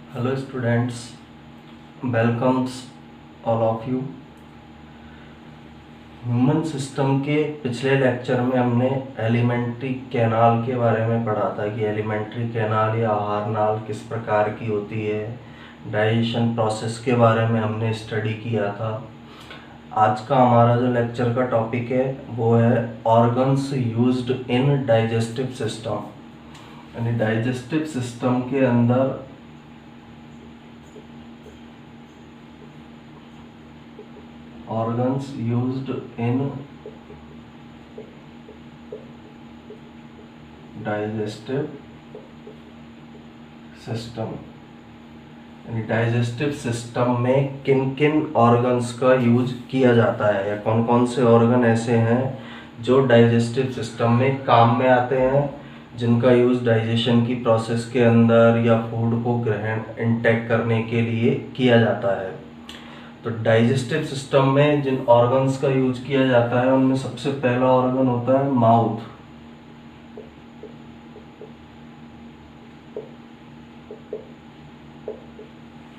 Hello students, welcomes all of you। Human system के पिछले lecture में हमने एलिमेंट्री कैनाल के बारे में पढ़ा था कि एलिमेंट्री कैनाल या आहार नाल किस प्रकार की होती है। डाइजेशन प्रोसेस के बारे में हमने स्टडी किया था। आज का हमारा जो लेक्चर का टॉपिक है वो है organs used in digestive system, यानी डाइजेस्टिव सिस्टम के अंदर organs used in digestive system, यानी डाइजेस्टिव सिस्टम में किन किन ऑर्गन्स का यूज किया जाता है या कौन कौन से ऑर्गन ऐसे हैं जो डाइजेस्टिव सिस्टम में काम में आते हैं, जिनका यूज डाइजेशन की प्रोसेस के अंदर या फूड को ग्रहण इंटेक करने के लिए किया जाता है। तो डाइजेस्टिव सिस्टम में जिन ऑर्गन्स का यूज किया जाता है उनमें सबसे पहला ऑर्गन होता है माउथ।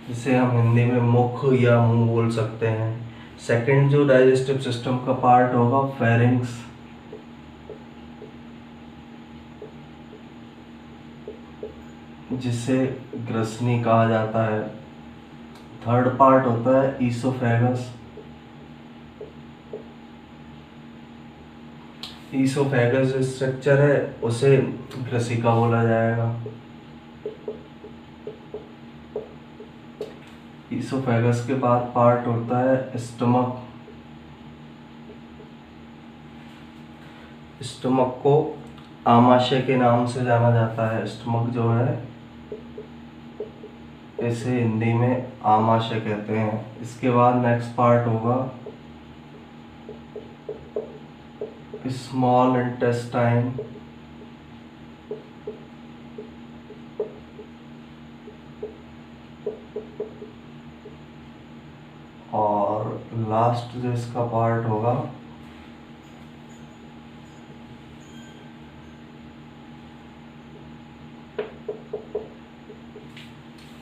जिसे हम हिंदी में मुख या मुंह बोल सकते हैं। सेकंड जो डाइजेस्टिव सिस्टम का पार्ट होगा फेरिंग्स, जिसे ग्रसनी कहा जाता है। थर्ड पार्ट होता है ईसोफेगस। ईसोफेगस जो स्ट्रक्चर है उसे ग्रसिका बोला जाएगा। ईसोफेगस के बाद पार्ट होता है स्टमक। स्टमक को आमाशय के नाम से जाना जाता है। स्टमक जो है इसे हिंदी में आमाशय कहते हैं। इसके बाद नेक्स्ट पार्ट होगा स्मॉल इंटेस्टाइन, और लास्ट जो इसका पार्ट होगा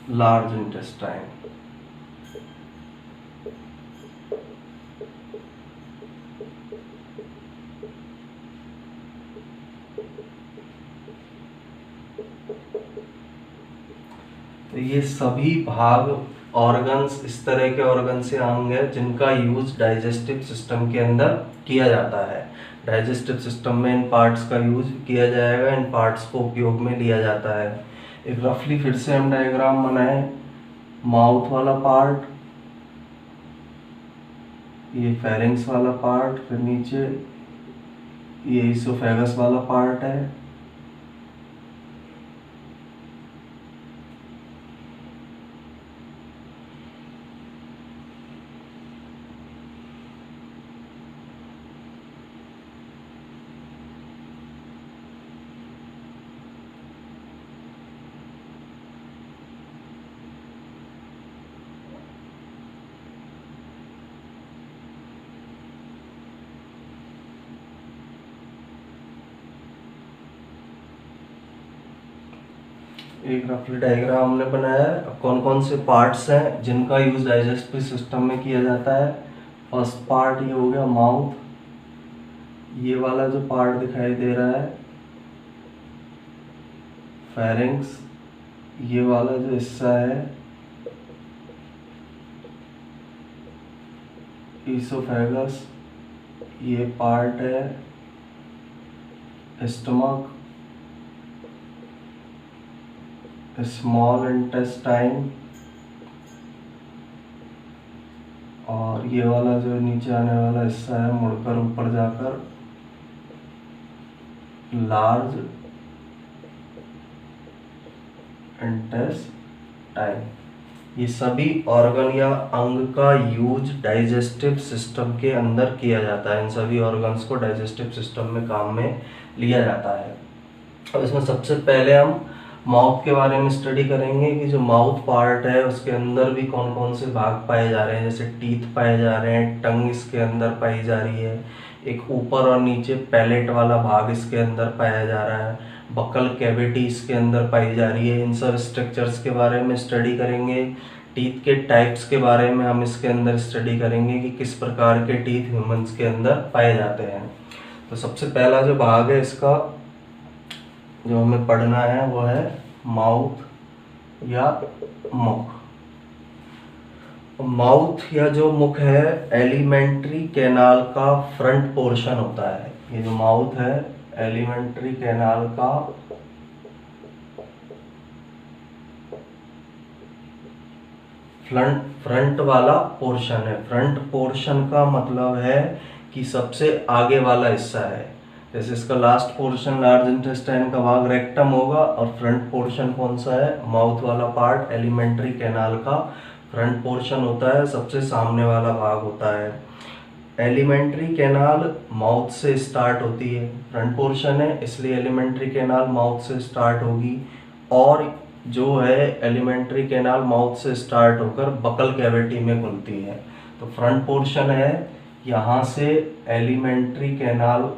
लार्ज इंटेस्टाइन। तो ये सभी भाग ऑर्गन्स इस तरह के ऑर्गन से अंग है जिनका यूज डाइजेस्टिव सिस्टम के अंदर किया जाता है। डाइजेस्टिव सिस्टम में इन पार्ट्स का यूज किया जाएगा, इन पार्ट्स को उपयोग में लिया जाता है। एक रफली फिर से हम डायग्राम बनाए। माउथ वाला पार्ट, ये फेरिंग्स वाला पार्ट, फिर नीचे ये ईसोफेगस वाला पार्ट है। एक रफली डायग्राम हमने बनाया है। अब कौन कौन से पार्ट्स हैं जिनका यूज डाइजेस्टिव सिस्टम में किया जाता है। फर्स्ट पार्ट ये हो गया माउथ। ये वाला जो पार्ट दिखाई दे रहा है फेरिंग्स। ये वाला जो हिस्सा है ईसोफेगस। ये पार्ट है स्टमक, स्मॉल इंटेस्टाइन, और ये वाला जो नीचे आने वाला हिस्सा है मुड़कर ऊपर जाकर लार्ज इंटेस्टाइन। ये सभी ऑर्गन या अंग का यूज डाइजेस्टिव सिस्टम के अंदर किया जाता है। इन सभी ऑर्गन्स को डाइजेस्टिव सिस्टम में काम में लिया जाता है। अब इसमें सबसे पहले हम माउथ के बारे में स्टडी करेंगे कि जो माउथ पार्ट है उसके अंदर भी कौन कौन से भाग पाए जा रहे हैं। जैसे टीथ पाए जा रहे हैं, टंग इसके अंदर पाई जा रही है, एक ऊपर और नीचे पैलेट वाला भाग इसके अंदर पाया जा रहा है, बकल कैविटी इसके अंदर पाई जा रही है। इन सब स्ट्रक्चर्स के बारे में स्टडी करेंगे। टीथ के टाइप्स के बारे में हम इसके अंदर स्टडी करेंगे कि किस प्रकार के टीथ ह्यूमंस के अंदर पाए जाते हैं। तो सबसे पहला जो भाग है इसका जो हमें पढ़ना है वो है माउथ या मुख। माउथ या जो मुख है एलिमेंट्री कैनाल का फ्रंट पोर्शन होता है। ये जो माउथ है एलिमेंट्री कैनाल का फ्रंट वाला पोर्शन है। फ्रंट पोर्शन का मतलब है कि सबसे आगे वाला हिस्सा है। जैसे इसका लास्ट पोर्शन लार्ज इंटेस्टाइन का भाग रेक्टम होगा और फ्रंट पोर्शन कौन सा है, माउथ वाला पार्ट एलिमेंट्री कैनाल का फ्रंट पोर्शन होता है, सबसे सामने वाला भाग होता है। एलिमेंट्री कैनाल माउथ से स्टार्ट होती है, फ्रंट पोर्शन है इसलिए एलिमेंट्री कैनाल माउथ से स्टार्ट होगी। और जो है एलिमेंट्री कैनाल माउथ से स्टार्ट होकर बकल कैविटी में खुलती है। तो फ्रंट पोर्शन है, यहाँ से एलिमेंट्री कैनाल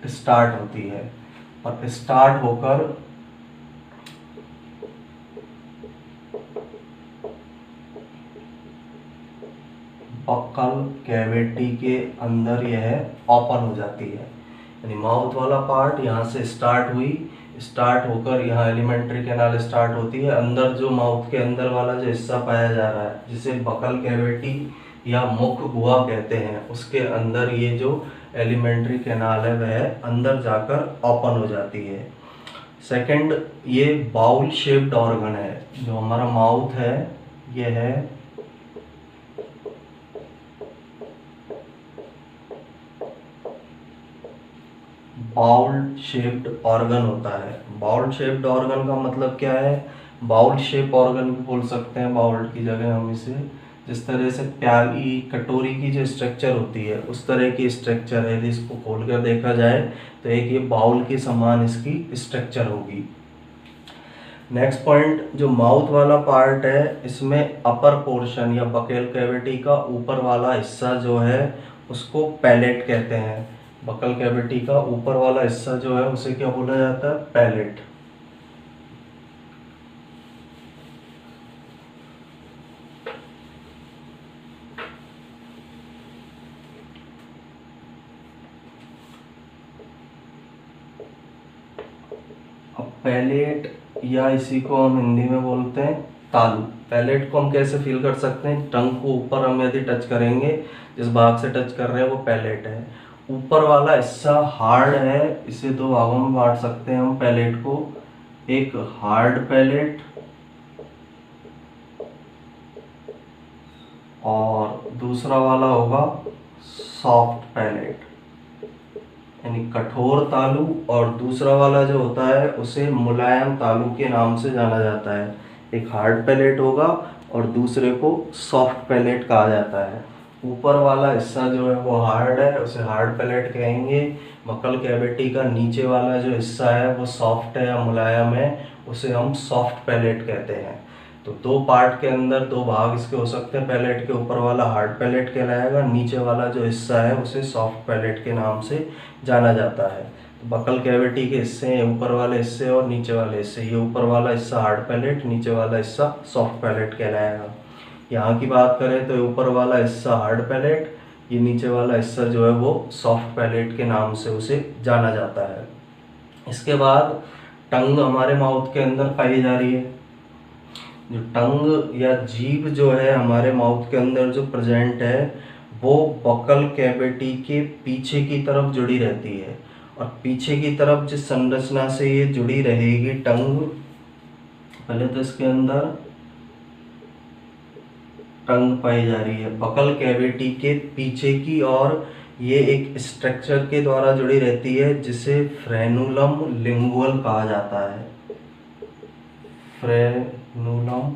स्टार्ट होती है और स्टार्ट होकर बकल कैविटी के अंदर यह ओपन हो जाती है। यानी माउथ वाला पार्ट यहाँ से स्टार्ट हुई, स्टार्ट होकर यहाँ एलिमेंट्री कैनाल स्टार्ट होती है। अंदर जो माउथ के अंदर वाला जो हिस्सा पाया जा रहा है जिसे बकल कैविटी या मुख गुहा कहते हैं, उसके अंदर ये जो एलिमेंट्री कैनाल है वह अंदर जाकर ओपन हो जाती है। सेकंड, ये बाउल शेप्ड ऑर्गन है। जो हमारा माउथ है ये है बाउल शेप्ड ऑर्गन होता है। बाउल शेप्ड ऑर्गन का मतलब क्या है, बाउल शेप ऑर्गन भी बोल सकते हैं, बाउल की जगह हम इसे, जिस तरह से प्याली कटोरी की जो स्ट्रक्चर होती है उस तरह की स्ट्रक्चर है। यदि इसको खोल कर देखा जाए तो एक ये बाउल के समान इसकी स्ट्रक्चर होगी। नेक्स्ट पॉइंट, जो माउथ वाला पार्ट है इसमें अपर पोर्शन या बकेल कैविटी का ऊपर वाला हिस्सा जो है उसको पैलेट कहते हैं। बकल कैविटी का ऊपर वाला हिस्सा जो है उसे क्या बोला जाता है, पैलेट। अब पैलेट या इसी को हम हिंदी में बोलते हैं तालू। पैलेट को हम कैसे फील कर सकते हैं, टंग को ऊपर हम यदि टच करेंगे, जिस भाग से टच कर रहे हैं वो पैलेट है। ऊपर वाला हिस्सा हार्ड है, इसे दो भागों में बांट सकते हैं हम पैलेट को, एक हार्ड पैलेट और दूसरा वाला होगा सॉफ्ट पैलेट, यानी कठोर तालू। और दूसरा वाला जो होता है उसे मुलायम तालू के नाम से जाना जाता है। एक हार्ड पैलेट होगा और दूसरे को सॉफ्ट पैलेट कहा जाता है। ऊपर वाला हिस्सा जो है वो हार्ड है, उसे हार्ड पैलेट कहेंगे। बकल कैविटी का नीचे वाला जो हिस्सा है वो सॉफ्ट है या मुलायम है, उसे हम सॉफ्ट पैलेट कहते हैं। तो दो पार्ट के अंदर दो भाग इसके हो सकते हैं। पैलेट के ऊपर वाला हार्ड पैलेट कहलाएगा, नीचे वाला जो हिस्सा है उसे सॉफ्ट पैलेट के नाम से जाना जाता है। तो बकल कैविटी के हिस्से हैं ऊपर वाले हिस्से और नीचे वाले हिस्से। ये ऊपर वाला हिस्सा हार्ड पैलेट, नीचे वाला हिस्सा सॉफ्ट पैलेट कहलाएगा। यहाँ की बात करें तो ऊपर वाला हिस्सा हार्ड पैलेट, ये नीचे वाला हिस्सा जो है वो सॉफ्ट पैलेट के नाम से उसे जाना जाता है। इसके बाद टंग हमारे माउथ के अंदर पाई जा रही है। जो टंग या जीभ जो है हमारे माउथ के अंदर जो प्रेजेंट है वो बकल कैविटी के पीछे की तरफ जुड़ी रहती है। और पीछे की तरफ जिस संरचना से ये जुड़ी रहेगी टंग, पहले तो इसके अंदर टंग पाई जा रही है बकल कैविटी के पीछे की, और ये एक स्ट्रक्चर के द्वारा जुड़ी रहती है जिसे फ्रेनुलम लिंगुअल कहा जाता है। फ्रेनुलम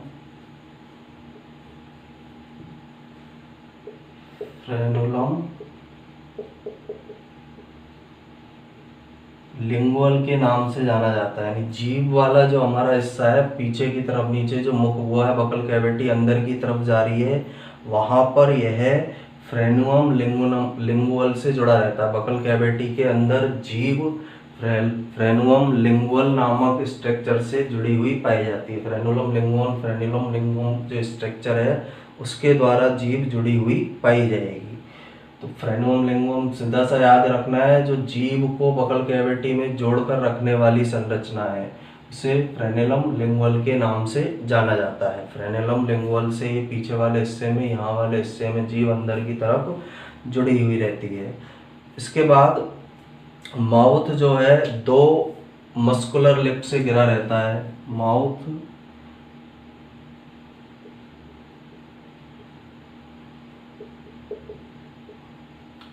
लिंगुअल के नाम से जाना जाता है। यानी जीभ वाला जो हमारा हिस्सा है पीछे की तरफ, नीचे जो मुख वो है बकल कैविटी अंदर की तरफ जा रही है, वहाँ पर यह फ्रेनुअम लिंगुअल से जुड़ा रहता है। बकल कैविटी के अंदर जीभ फ्रेनुअम लिंगुअल नामक स्ट्रक्चर से जुड़ी हुई पाई जाती है। फ्रेनुलम लिंगुअम जो स्ट्रक्चर है उसके द्वारा जीभ जुड़ी हुई पाई जाएगी। तो फ्रेनुअम लिंगुअम सीधा सा याद रखना है, जो जीभ को बकल कैविटी में जोड़कर रखने वाली संरचना है उसे फ्रेनुलम लिंगुअल के नाम से जाना जाता है। फ्रेनुलम लिंगुअल से ये पीछे वाले हिस्से में, यहाँ वाले हिस्से में जीभ अंदर की तरफ जुड़ी हुई रहती है। इसके बाद माउथ जो है दो मस्कुलर लिप से घिरा रहता है। माउथ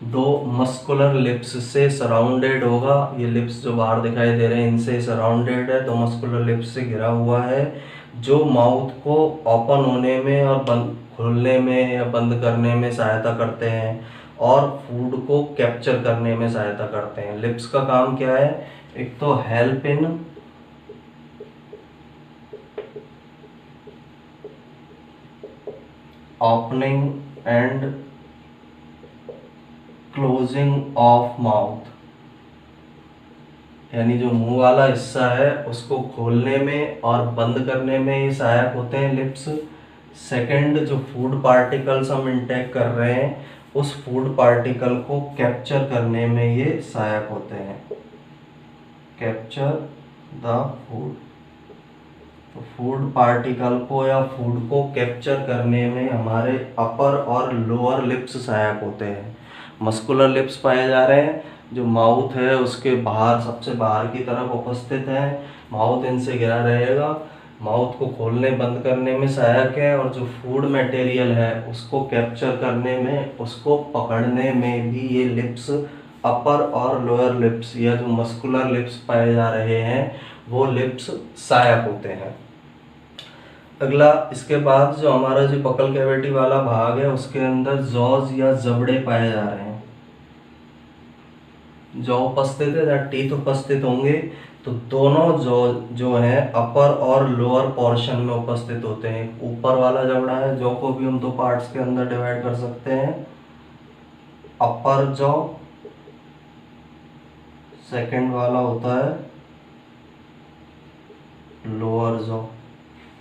दो मस्कुलर लिप्स से सराउंडेड होगा। ये लिप्स जो बाहर दिखाई दे रहे हैं इनसे सराउंडेड है, दो मस्कुलर लिप्स से घिरा हुआ है, जो माउथ को ओपन होने में और बंद खोलने में या बंद करने में सहायता करते हैं और फूड को कैप्चर करने में सहायता करते हैं। लिप्स का काम क्या है? एक तो help in opening and closing of mouth, यानी जो मुंह वाला हिस्सा है उसको खोलने में और बंद करने में ये सहायक होते हैं लिप्स। सेकंड, जो फूड पार्टिकल्स हम इंटेक कर रहे हैं उस फूड पार्टिकल को कैप्चर करने में ये सहायक होते हैं। कैप्चर द फूड, तो फूड पार्टिकल को या फूड को कैप्चर करने में हमारे अपर और लोअर लिप्स सहायक होते हैं। मस्कुलर लिप्स पाए जा रहे हैं जो माउथ है उसके बाहर, सबसे बाहर की तरफ उपस्थित है। माउथ इनसे घिरा रहेगा, माउथ को खोलने बंद करने में सहायक है, और जो फूड मटेरियल है उसको कैप्चर करने में, उसको पकड़ने में भी ये लिप्स, अपर और लोअर लिप्स या जो मस्कुलर लिप्स पाए जा रहे हैं वो लिप्स सहायक होते हैं। अगला, इसके बाद जो हमारा जो बकल कैविटी वाला भाग है उसके अंदर जॉज या जबड़े पाए जा रहे हैं। जॉ उपस्थित है या टीथ उपस्थित होंगे, तो दोनों जॉ जो है अपर और लोअर पोर्शन में उपस्थित होते हैं। ऊपर वाला जबड़ा है, जॉ को भी हम दो पार्ट्स के अंदर डिवाइड कर सकते हैं, अपर जॉ, सेकंड वाला होता है लोअर जॉ।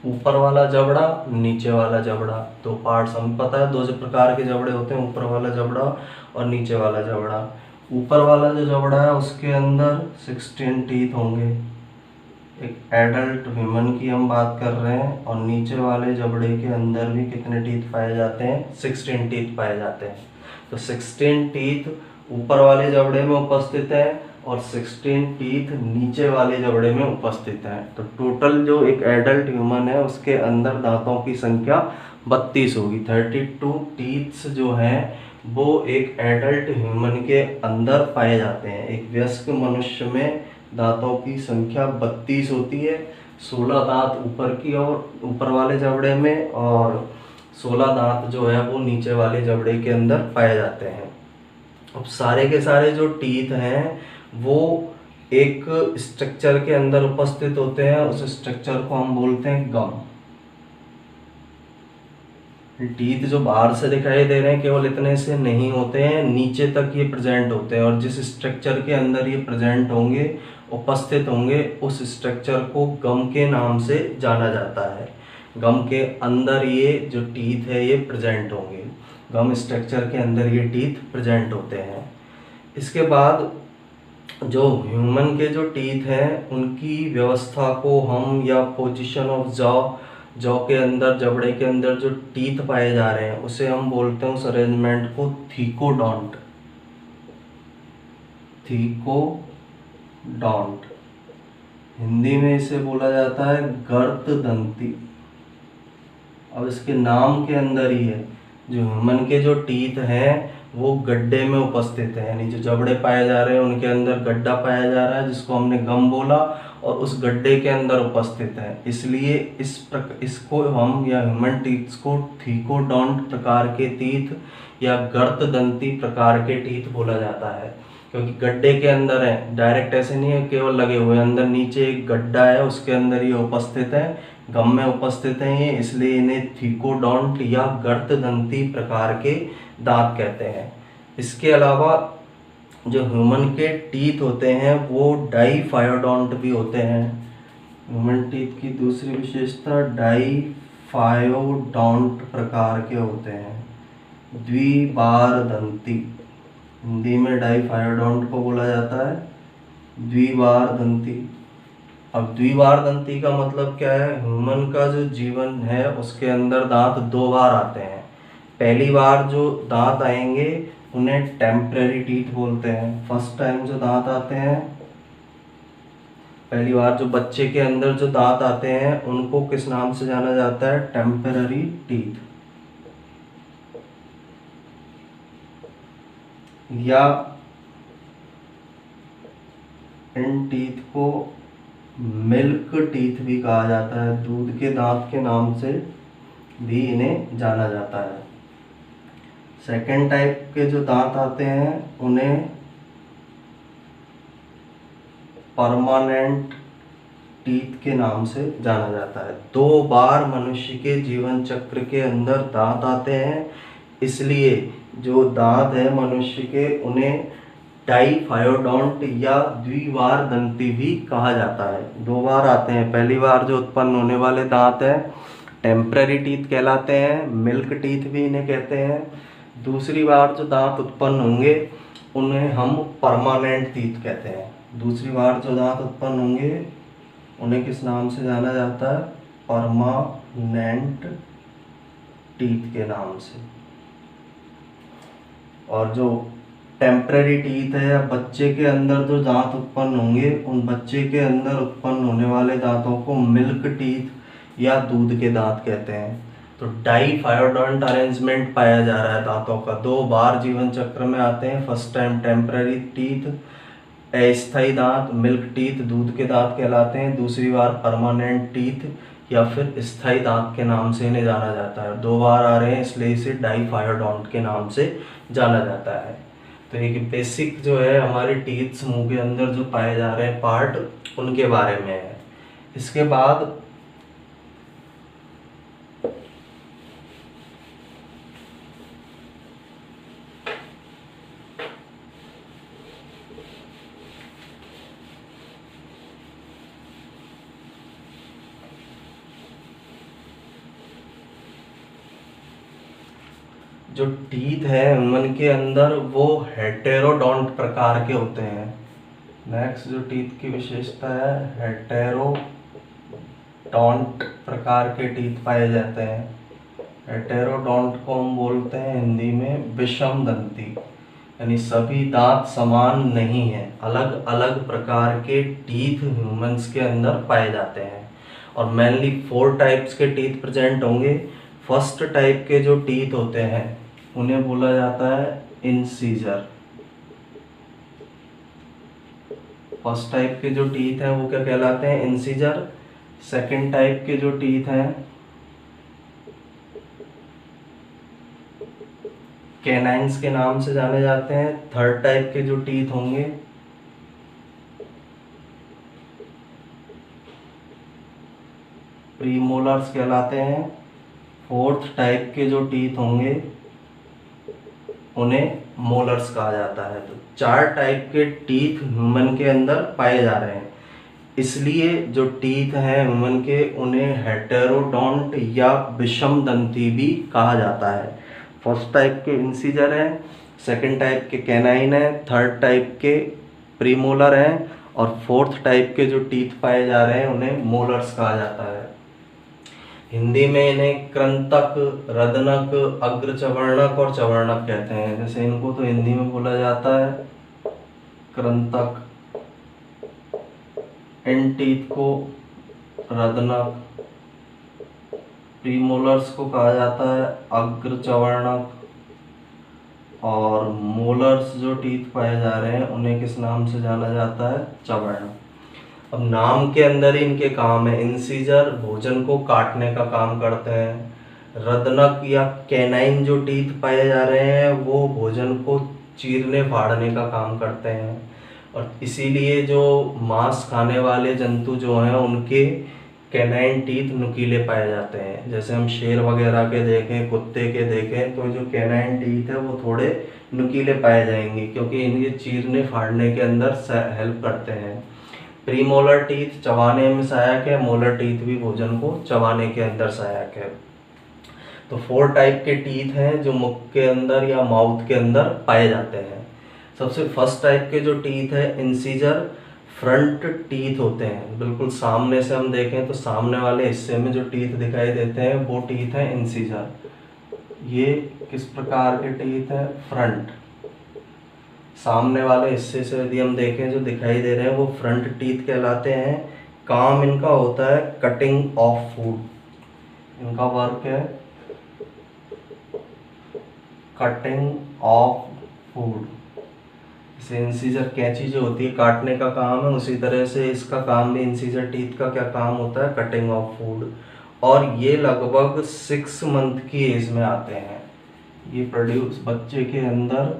ऊपर वाला जबड़ा, नीचे वाला जबड़ा, दो पार्ट्स हमें पता है, दो प्रकार के जबड़े होते हैं, ऊपर वाला जबड़ा और नीचे वाला जबड़ा। ऊपर वाला जो जबड़ा है उसके अंदर 16 टीथ होंगे, एक एडल्ट ह्यूमन की हम बात कर रहे हैं, और नीचे वाले जबड़े के अंदर भी कितने टीथ पाए जाते हैं? 16 टीथ पाए जाते हैं। तो 16 टीथ ऊपर वाले जबड़े में उपस्थित है और 16 टीथ नीचे वाले जबड़े में उपस्थित हैं। तो टोटल जो एक एडल्ट ह्यूमन है उसके अंदर दांतों की संख्या 32 होगी। 32 टीथ्स जो हैं वो एक एडल्ट ह्यूमन के अंदर पाए जाते हैं। एक वयस्क मनुष्य में दांतों की संख्या 32 होती है, 16 दांत ऊपर की और ऊपर वाले जबड़े में, और 16 दांत जो है वो नीचे वाले जबड़े के अंदर पाए जाते हैं। अब सारे के सारे जो टीथ हैं वो एक स्ट्रक्चर के अंदर उपस्थित होते हैं, उस स्ट्रक्चर को हम बोलते हैं गम। टीथ जो बाहर से दिखाई दे रहे हैं केवल इतने से नहीं होते हैं, नीचे तक ये प्रेजेंट होते हैं, और जिस स्ट्रक्चर के अंदर ये प्रेजेंट होंगे, उपस्थित होंगे, उस स्ट्रक्चर को गम के नाम से जाना जाता है। गम के अंदर ये जो टीथ है ये प्रेजेंट होंगे, गम स्ट्रक्चर के अंदर ये टीथ प्रेजेंट होते हैं। इसके बाद जो ह्यूमन के जो टीथ हैं उनकी व्यवस्था को हम, या पोजीशन ऑफ जॉ के अंदर, जबड़े के अंदर जो टीथ पाए जा रहे हैं उसे हम बोलते हैं, उस अरेंजमेंट को थीकोडोंट। थीकोडोंट हिंदी में इसे बोला जाता है गर्तदंती। अब इसके नाम के अंदर ही है, जो ह्यूमन के जो टीथ हैं वो गड्ढे में उपस्थित है, यानी जो जबड़े पाए जा रहे हैं उनके अंदर गड्ढा पाया जा रहा है जिसको हमने गम बोला, और उस गड्ढे के अंदर उपस्थित है। इसलिए इसको हम, या ह्यूमन टीथ्स को, थीकोडोंट प्रकार के टीथ या गर्तदंती प्रकार के टीथ बोला जाता है। क्योंकि गड्ढे के अंदर है, डायरेक्ट ऐसे नहीं है केवल लगे हुए, अंदर नीचे एक गड्ढा है, उसके अंदर ये उपस्थित है, गम में उपस्थित है ये, इसलिए इन्हें थिकोडोंट या गर्तदंती प्रकार के दांत कहते हैं। इसके अलावा जो ह्यूमन के टीथ होते हैं वो डाईफायोडोंट भी होते हैं। ह्यूमन टीथ की दूसरी विशेषता डाईफायोडोंट प्रकार के होते हैं, द्विबार दंती। हिंदी में डाईफायोडोंट को बोला जाता है द्विबार दंती। अब द्विबार दंती का मतलब क्या है? ह्यूमन का जो जीवन है उसके अंदर दांत 2 बार आते हैं। पहली बार जो दांत आएंगे उन्हें टेम्पररी टीथ बोलते हैं। फर्स्ट टाइम जो दांत आते हैं, पहली बार जो बच्चे के अंदर जो दांत आते हैं उनको किस नाम से जाना जाता है? Temporary teeth. या इन टीथ को मिल्क टीथ भी कहा जाता है, दूध के दांत के नाम से भी इन्हें जाना जाता है। सेकेंड टाइप के जो दांत आते हैं उन्हें परमानेंट टीथ के नाम से जाना जाता है। 2 बार मनुष्य के जीवन चक्र के अंदर दांत आते हैं, इसलिए जो दांत है मनुष्य के उन्हें डाईफायोडोंट या द्विबार दंती भी कहा जाता है। 2 बार आते हैं। पहली बार जो उत्पन्न होने वाले दांत हैं टेम्पररी टीथ कहलाते हैं, मिल्क टीथ भी इन्हें कहते हैं। दूसरी बार जो दांत उत्पन्न होंगे उन्हें हम परमानेंट टीथ कहते हैं। दूसरी बार जो दांत उत्पन्न होंगे उन्हें किस नाम से जाना जाता है? परमानेंट टीथ के नाम से। और जो टेम्पररी टीथ है, बच्चे के अंदर जो दांत उत्पन्न होंगे उन बच्चे के अंदर उत्पन्न होने वाले दांतों को मिल्क टीथ या दूध के दांत कहते हैं। तो डाईफायोडोंट अरेंजमेंट पाया जा रहा है दांतों का। 2 बार जीवन चक्र में आते हैं। फर्स्ट टाइम टेम्पररी टीथ, अस्थायी दांत, मिल्क टीथ, दूध के दांत कहलाते हैं। दूसरी बार परमानेंट टीथ या फिर स्थायी दांत के नाम से इन्हें जाना जाता है। 2 बार आ रहे हैं इसलिए इसे डाईफायोडोंट के नाम से जाना जाता है। तो एक बेसिक जो है हमारे टीथ मुंह के अंदर जो पाए जा रहे हैं पार्ट, उनके बारे में है। इसके बाद जो टीथ है ह्यूमन के अंदर वो हेटेरोडोंट प्रकार के होते हैं। नेक्स्ट जो टीथ की विशेषता है, हेटेरोडोंट प्रकार के टीथ पाए जाते हैं। हेटेरोडोंट को हम बोलते हैं हिंदी में विषम दंती, यानी सभी दांत समान नहीं है, अलग अलग प्रकार के टीथ ह्यूमंस के अंदर पाए जाते हैं। और मेनली 4 टाइप्स के टीथ प्रेजेंट होंगे। फर्स्ट टाइप के जो टीथ होते हैं उन्हें बोला जाता है इंसीजर। फर्स्ट टाइप के जो टीथ हैं वो क्या कहलाते हैं? इंसीजर। सेकंड टाइप के जो टीथ हैं कैनाइंस के नाम से जाने जाते हैं। थर्ड टाइप के जो टीथ होंगे प्रीमोलर्स कहलाते हैं। फोर्थ टाइप के जो टीथ होंगे उन्हें मोलर्स कहा जाता है। तो 4 टाइप के टीथ ह्यूमन के अंदर पाए जा रहे हैं, इसलिए जो टीथ हैं ह्यूमन के उन्हें हेटेरोडोंट या विषम दंती भी कहा जाता है। फर्स्ट टाइप के इंसीजर हैं, सेकंड टाइप के कैनाइन है, थर्ड टाइप के प्रीमोलर हैं और फोर्थ टाइप के जो टीथ पाए जा रहे हैं उन्हें मोलर्स कहा जाता है। हिंदी में इन्हें कृंतक, रदनक, अग्रचवर्णक और चवर्णक कहते हैं। जैसे इनको तो हिंदी में बोला जाता है कृंतक, इन टीथ को रदनक, प्रीमोलर्स को कहा जाता है अग्रचवर्णक और मोलर्स जो टीथ पाए जा रहे हैं उन्हें किस नाम से जाना जाता है? चवर्णक। अब नाम के अंदर ही इनके काम है। इंसीजर भोजन को काटने का काम करते हैं। रदनक या कैनाइन जो टीथ पाए जा रहे हैं वो भोजन को चीरने फाड़ने का काम करते हैं। और इसीलिए जो मांस खाने वाले जंतु जो हैं उनके कैनाइन टीथ नुकीले पाए जाते हैं। जैसे हम शेर वगैरह के देखें, कुत्ते के देखें, तो जो कैनाइन टीथ है वो थोड़े नुकीले पाए जाएंगे, क्योंकि इनके चीरने फाड़ने के अंदर हेल्प करते हैं। प्रीमोलर टीथ चबाने में सहायक है, मोलर टीथ भी भोजन को चबाने के अंदर सहायक है। तो 4 टाइप के टीथ हैं जो मुख के अंदर या माउथ के अंदर पाए जाते हैं। सबसे फर्स्ट टाइप के जो टीथ है इंसीजर फ्रंट टीथ होते हैं। बिल्कुल सामने से हम देखें तो सामने वाले हिस्से में जो टीथ दिखाई देते हैं वो टीथ है इंसीजर। ये किस प्रकार के टीथ है? फ्रंट। सामने वाले हिस्से से यदि हम देखें जो दिखाई दे रहे हैं वो फ्रंट टीथ कहलाते हैं। काम इनका होता है कटिंग ऑफ फूड। इनका वर्क है कटिंग ऑफ फूड। जैसे इंसीजर कैंची जो होती है काटने का काम है, उसी तरह से इसका काम भी इंसीजर टीथ का क्या काम होता है? Cutting of food. और ये लगभग 6 मंथ की एज में आते हैं। ये प्रोड्यूस बच्चे के अंदर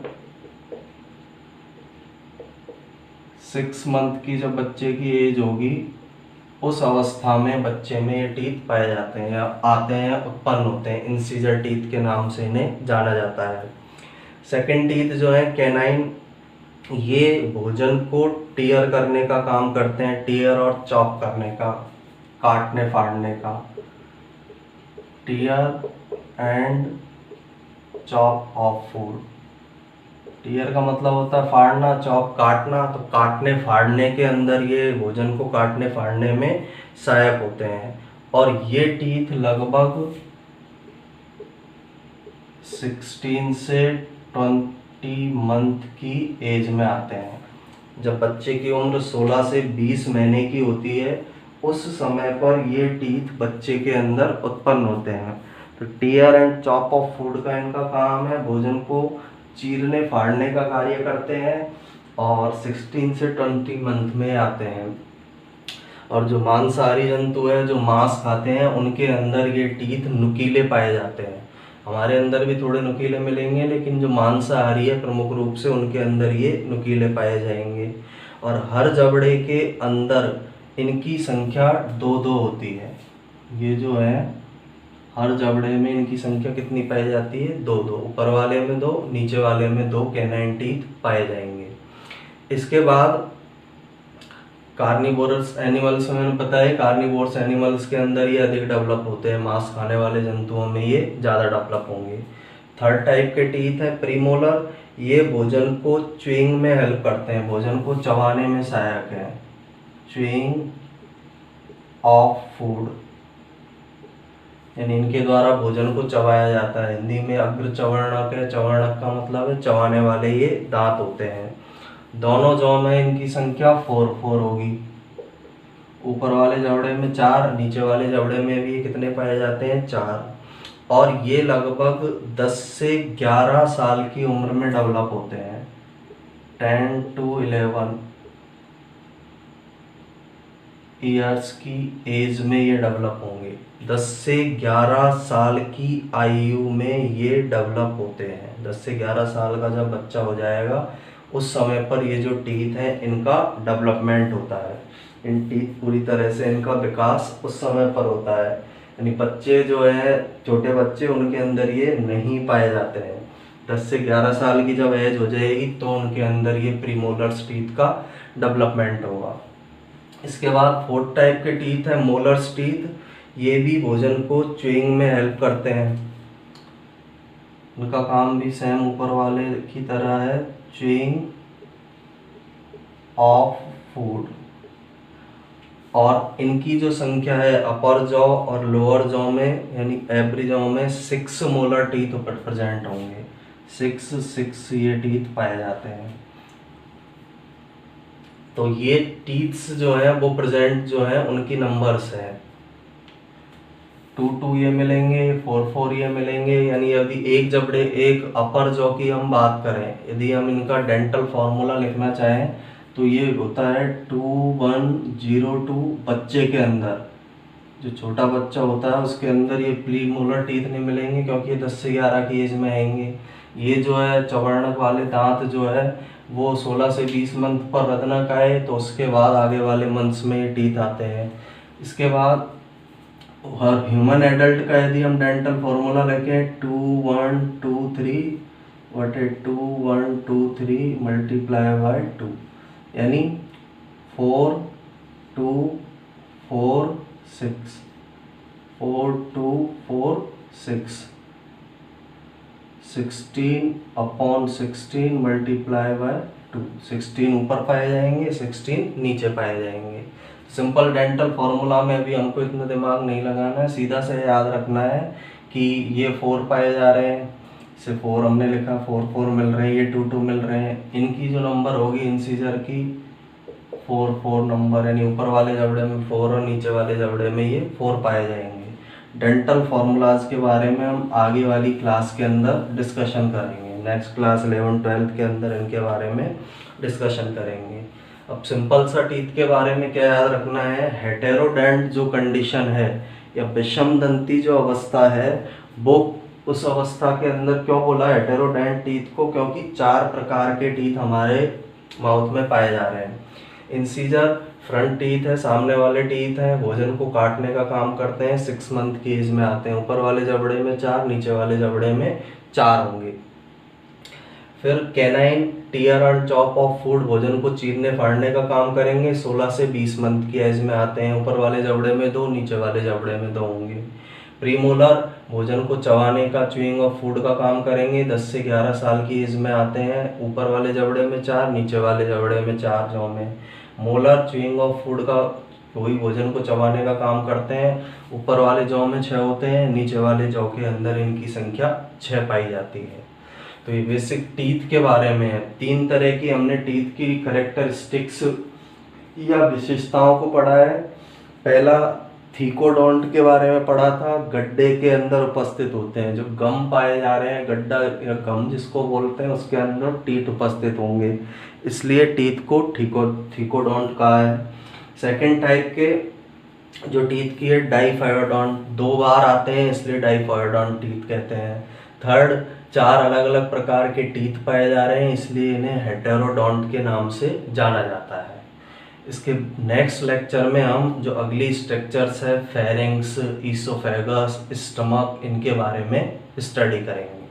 6 मंथ की जब बच्चे की एज होगी उस अवस्था में बच्चे में ये टीथ पाए जाते हैं या आते हैं, उत्पन्न होते हैं। इंसीजर टीथ के नाम से इन्हें जाना जाता है। सेकंड टीथ जो है कैनाइन, ये भोजन को टीयर करने का काम करते हैं। टीयर और चॉप करने का, काटने फाड़ने का। Tear and chop of food. Tear का मतलब होता है फाड़ना, चॉप काटना। तो काटने फाड़ने के अंदर ये भोजन को काटने फाड़ने में सहायक होते हैं। और ये टीथ लगभग 16 से 20 मंथ की एज में आते हैं। जब बच्चे की उम्र 16 से 20 महीने की होती है उस समय पर ये टीथ बच्चे के अंदर उत्पन्न होते हैं। तो tear and chop of food का इनका काम है, भोजन को चीरने फाड़ने का कार्य करते हैं और 16 से 20 मंथ में आते हैं। और जो मांसाहारी जंतु है, जो मांस खाते हैं, उनके अंदर ये टीथ नुकीले पाए जाते हैं। हमारे अंदर भी थोड़े नुकीले मिलेंगे, लेकिन जो मांसाहारी है प्रमुख रूप से उनके अंदर ये नुकीले पाए जाएंगे। और हर जबड़े के अंदर इनकी संख्या 2-2 होती है। ये जो है हर जबड़े में इनकी संख्या कितनी पाई जाती है? 2-2। ऊपर वाले में 2, नीचे वाले में 2 कैनाइन टीथ पाए जाएंगे। इसके बाद कार्निवोरस एनिमल्स में मैंने बताया, कार्निवोरस एनिमल्स के अंदर ये अधिक डेवलप होते हैं। मांस खाने वाले जंतुओं में ये ज़्यादा डेवलप होंगे। थर्ड टाइप के टीथ है प्रीमोलर। ये भोजन को च्युइंग में हेल्प करते हैं, भोजन को चबाने में सहायक है। च्युइंग ऑफ फूड, यानी इनके द्वारा भोजन को चबाया जाता है। हिंदी में अग्र चवर्णक है। चवर्णक का मतलब है चबाने वाले ये दांत होते हैं। दोनों जौ में इनकी संख्या 4 होगी। ऊपर वाले जबड़े में 4, नीचे वाले जबड़े में भी कितने पाए जाते हैं? 4। और ये लगभग 10 से 11 साल की उम्र में डेवलप होते हैं। 10 to 11 ईयर्स की एज में ये डेवलप होंगे। 10 से 11 साल की आयु में ये डेवलप होते हैं। 10 से 11 साल का जब बच्चा हो जाएगा उस समय पर ये जो टीथ हैं इनका डेवलपमेंट होता है। इन टीथ पूरी तरह से इनका विकास उस समय पर होता है। यानी बच्चे जो है, छोटे बच्चे, उनके अंदर ये नहीं पाए जाते हैं। 10 से 11 साल की जब एज हो जाएगी तो उनके अंदर ये प्रीमोलर्स टीथ का डेवलपमेंट होगा। इसके बाद फोर्थ टाइप के टीथ है मोलर्स टीथ। ये भी भोजन को च्युइंग में हेल्प करते हैं। उनका काम भी सेम ऊपर वाले की तरह है, च्युइंग ऑफ फूड। और इनकी जो संख्या है अपर जॉ और लोअर जॉ में, यानी एवरी जॉ में 6 मोलर टीथ प्रेजेंट होंगे। 6 ये टीथ पाए जाते हैं। तो ये टीथ्स जो है वो प्रेजेंट जो है उनकी नंबर्स है। 2 ये मिलेंगे, 4 ये मिलेंगे। यानी यदि एक जबड़े, एक अपर जॉ की हम बात करें, यदि हम इनका डेंटल फॉर्मूला लिखना चाहें तो ये होता है 2102 बच्चे के अंदर जो छोटा बच्चा होता है उसके अंदर ये प्रीमोलर टीथ नहीं मिलेंगे, क्योंकि ये 10 से 11 की एज में आएंगे। ये जो है चौवर्णक वाले दांत जो है वो 16 से 20 मंथ पर रत्नक आए तो उसके बाद आगे वाले मंथ्स में ये टीथ आते हैं। इसके बाद हर ह्यूमन एडल्ट का यदि हम डेंटल फॉर्मूला लेके 2 1 2 3 बटे 2 1 2 3 मल्टीप्लाई बाय 2, यानी 4 2 4 6 4 2 4 6 16/16 मल्टीप्लाई बाय 2। 16 ऊपर पाए जाएंगे, 16 नीचे पाए जाएंगे। सिंपल डेंटल फॉर्मूला में अभी हमको इतना दिमाग नहीं लगाना है, सीधा से याद रखना है कि ये 4 पाए जा रहे हैं, से 4 हमने लिखा, 4 4 मिल रहे हैं, ये 2 2 मिल रहे हैं। इनकी जो नंबर होगी इंसीजर की 4 4 नंबर, यानी ऊपर वाले जबड़े में 4 और नीचे वाले जबड़े में ये 4 पाए जाएंगे। डेंटल फॉर्मूलाज के बारे में हम आगे वाली क्लास के अंदर डिस्कशन करेंगे। नेक्स्ट क्लास 11 12 के अंदर इनके बारे में डिस्कशन करेंगे। अब सिंपल सा टीथ के बारे में क्या याद रखना है, हेटेरोडेंट जो कंडीशन है या विषम दंती जो अवस्था है वो उस अवस्था के अंदर क्यों बोला हेटेरोडेंट टीथ को, क्योंकि 4 प्रकार के टीथ हमारे माउथ में पाए जा रहे हैं। इंसीजर फ्रंट टीथ है, सामने वाले टीथ हैं, भोजन को काटने का काम करते हैं, 6 मंथ की एज में आते हैं। ऊपर वाले जबड़े में 4, नीचे वाले जबड़े में 4 होंगे। फिर canine tear and chop of food, भोजन को चीरने फाड़ने का काम करेंगे, 16 से 20 मंथ की एज में आते हैं। ऊपर वाले जबड़े में 2, नीचे वाले जबड़े में 2 होंगे। प्रीमोलर भोजन को चबाने का, च्यूइंग ऑफ फूड का काम करेंगे, 10 से 11 साल की एज में आते हैं। ऊपर वाले जबड़े में 4, नीचे वाले जबड़े में 4 जौ में। मोलर च्यूइंग ऑफ फूड का, वही भोजन को चबाने का काम करते हैं, ऊपर वाले जौ में 6 होते हैं, नीचे वाले जौ के अंदर इनकी संख्या 6 पाई जाती है। तो ये बेसिक टीथ के बारे में है। 3 तरह की हमने टीथ की कैरेक्टरिस्टिक्स या विशेषताओं को पढ़ा है। पहला थीकोडोंट के बारे में पढ़ा था, गड्ढे के अंदर उपस्थित होते हैं, जो गम पाए जा रहे हैं, गड्ढा या गम जिसको बोलते हैं, उसके अंदर टीथ उपस्थित होंगे, इसलिए टीथ को थीकोडोंट कहा है। सेकेंड टाइप के जो टीथ की है डाइफायोडोंट, 2 बार आते हैं इसलिए डाइफायोडोंट टीथ कहते हैं। थर्ड, 4 अलग अलग प्रकार के टीथ पाए जा रहे हैं, इसलिए इन्हें हेटेरोडोंट के नाम से जाना जाता है। इसके नेक्स्ट लेक्चर में हम जो अगली स्ट्रक्चर्स है, फेरिंग्स, ईसोफेगस, स्टमक, इनके बारे में स्टडी करेंगे।